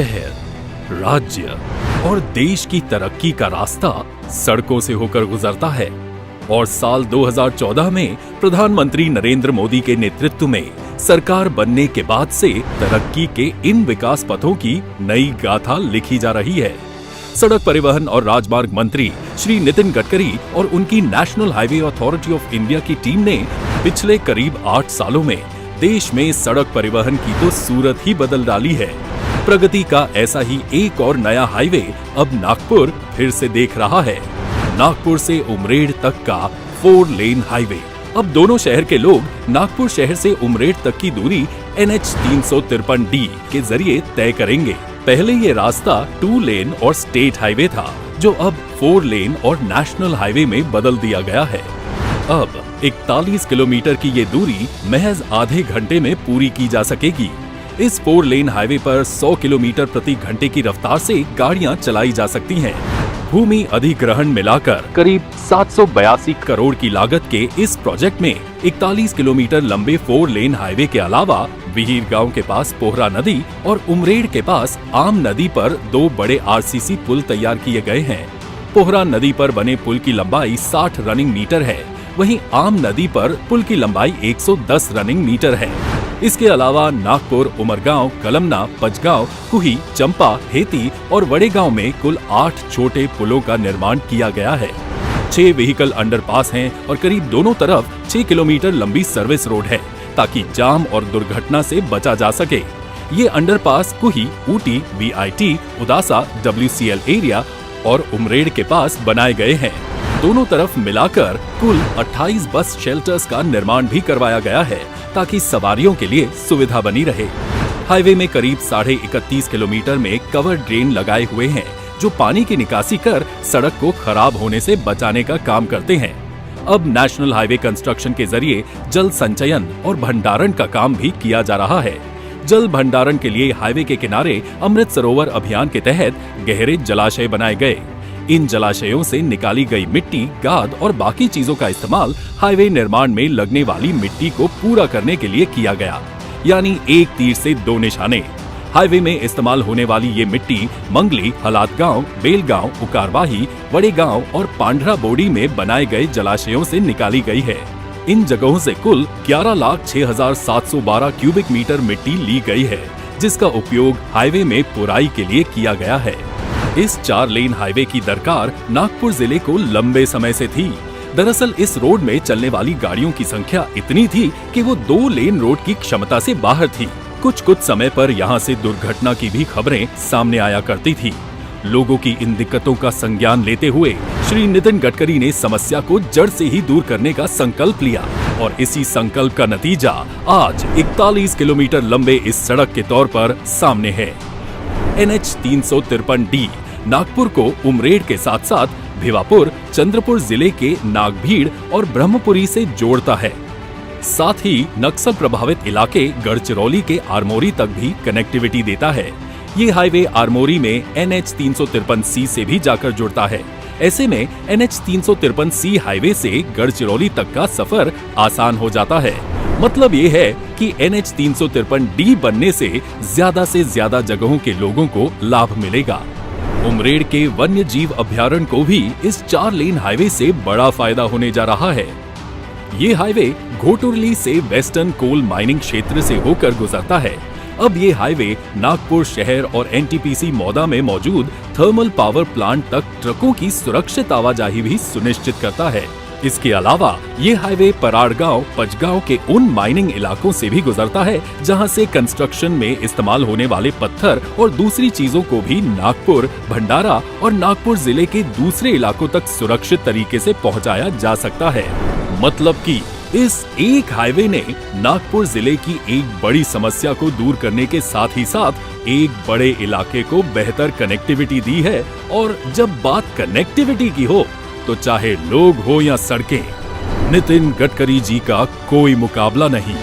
शहर, राज्य और देश की तरक्की का रास्ता सड़कों से होकर गुजरता है और साल 2014 में प्रधानमंत्री नरेंद्र मोदी के नेतृत्व में सरकार बनने के बाद से तरक्की के इन विकास पथों की नई गाथा लिखी जा रही है। सड़क परिवहन और राजमार्ग मंत्री श्री नितिन गडकरी और उनकी national highway authority of India की टीम ने पिछले करीब 8 सालों में देश में सड़क परिवहन की तो सूरत ही बदल डाली है। प्रगति का ऐसा ही एक और नया हाईवे अब नागपुर फिर से देख रहा है। नागपुर से उमरेड तक का 4 लेन हाईवे। अब दोनों शहर के लोग नागपुर शहर से उमरेड तक की दूरी NH 353D के जरिए तय करेंगे। पहले ये रास्ता 2 लेन और स्टेट हाईवे था, जो अब 4 लेन और नेशनल हाईवे में बदल दिया गया है। अब 41 किलोमीटर की ये दूरी महज आधे घंटे में पूरी की जा सकेगी। इस 4 लेन हाईवे पर 100 किलोमीटर प्रति घंटे की रफ्तार से गाड़ियां चलाई जा सकती हैं। भूमि अधिग्रहण मिलाकर करीब 782 करोड़ की लागत के इस प्रोजेक्ट में 41 किलोमीटर लंबे 4 लेन हाईवे के अलावा विहीर गांव के पास पोहरा नदी और उमरेड के पास आम नदी पर 2 बड़े RCC पुल तैयार किए गए हैं। पोहरा नदी पर बने पुल की लंबाई 60 रनिंग मीटर है, वहीं आम नदी पर पुल की लंबाई 110 रनिंग मीटर है। इसके अलावा नागपुर, उमरगांव, कलमना, पचगांव, कुही, चंपा, हेती और वड़ेगांव में कुल 8 छोटे पुलों का निर्माण किया गया है। 6 व्हीकल अंडरपास हैं और करीब दोनों तरफ 6 किलोमीटर लंबी सर्विस रोड है, ताकि जाम और दुर्घटना से बचा जा सके। ये underpass Kuhi, Ooty, VIT, उदासा, WCL area और उमरेड के पास बनाए गए हैं। दोनों तरफ मिलाकर कुल 28 बस शेल्टर्स का निर्माण भी करवाया गया है, ताकि सवारियों के लिए सुविधा बनी रहे। हाईवे में करीब 31.5 किलोमीटर में कवर ड्रेन लगाए हुए हैं, जो पानी की निकासी कर सड़क को खराब होने से बचाने का काम करते हैं। अब नेशनल हाईवे कंस्ट्रक्शन के जरिए जल संचयन और भंडारण का काम भी किया जा रहा है। जल भंडारण के लिए हाईवे के किनारे अमृत सरोवर अभियान के तहत गहरे जलाशय बनाए गए। इन जलाशयों से निकाली गई मिट्टी, गाद और बाकी चीजों का इस्तेमाल हाईवे निर्माण में लगने वाली मिट्टी को पूरा करने के लिए किया गया, यानी एक तीर से 2 निशाने। हाईवे में इस्तेमाल होने वाली ये मिट्टी मंगली, हलातगांव, बेलगांव, उकारवाही, वड़ेगांव और पांढरा बोड़ी में बनाए गए जलाशयों से निकाली गई है। इन जगहों से कुल 11,06,712 क्यूबिक मीटर मिट्टी ली गई है, जिसका उपयोग हाईवे में पुराई के लिए किया गया है। इस 4 लेन हाईवे की दरकार नागपुर जिले को लंबे समय से थी। दरअसल इस रोड में चलने वाली गाड़ियों की संख्या इतनी थी कि वो 2 लेन रोड की क्षमता से बाहर थी। कुछ समय पर यहाँ से दुर्घटना की भी खबरें सामने आया करती थी। लोगों की इन दिक्कतों का संज्ञान लेते हुए श्री नितिन गडकरी ने समस्या को जड़ से ही दूर करने का संकल्प लिया और इसी संकल्प का नतीजा आज 41 किलोमीटर लंबे इस सड़क के तौर पर सामने है। NH 353D नागपुर को उमरेड के साथ साथ भिवापुर, चंद्रपुर जिले के नागभीड़ और ब्रह्मपुरी से जोड़ता है। साथ ही नक्सल प्रभावित इलाके गढ़चिरौली के आरमोरी तक भी कनेक्टिविटी देता है। ये हाईवे आरमोरी में NH 353C से भी जाकर जुड़ता है। ऐसे में NH 353C हाईवे से गढ़चिरौली तक का सफर आसान हो जाता है। मतलब ये है कि NH 353D बनने से ज्यादा जगहों के लोगों को लाभ मिलेगा। उमरेड के वन्य जीव अभयारण्य को भी इस 4 लेन हाईवे से बड़ा फायदा होने जा रहा है। ये हाईवे घोटुरली से वेस्टर्न कोल माइनिंग क्षेत्र से होकर गुजरता है। अब ये हाईवे नागपुर शहर और NTPC मौदा में मौजूद थर्मल पावर प्लांट तक ट्रकों की सुरक्षित आवाजाही भी सुनिश्चित करता है। इसके अलावा ये हाईवे पराड़गांव, पचगांव के उन माइनिंग इलाकों से भी गुजरता है, जहां से कंस्ट्रक्शन में इस्तेमाल होने वाले पत्थर और दूसरी चीजों को भी नागपुर, भंडारा और नागपुर जिले के दूसरे इलाकों तक सुरक्षित तरीके से पहुंचाया जा सकता है। मतलब कि इस एक हाईवे ने नागपुर जिले की एक बड़ी समस्या को दूर करने के साथ ही साथ एक बड़े इलाके को बेहतर कनेक्टिविटी दी है। और जब बात कनेक्टिविटी की हो तो चाहे लोग हो या सड़कें, नितिन गडकरी जी का कोई मुकाबला नहीं।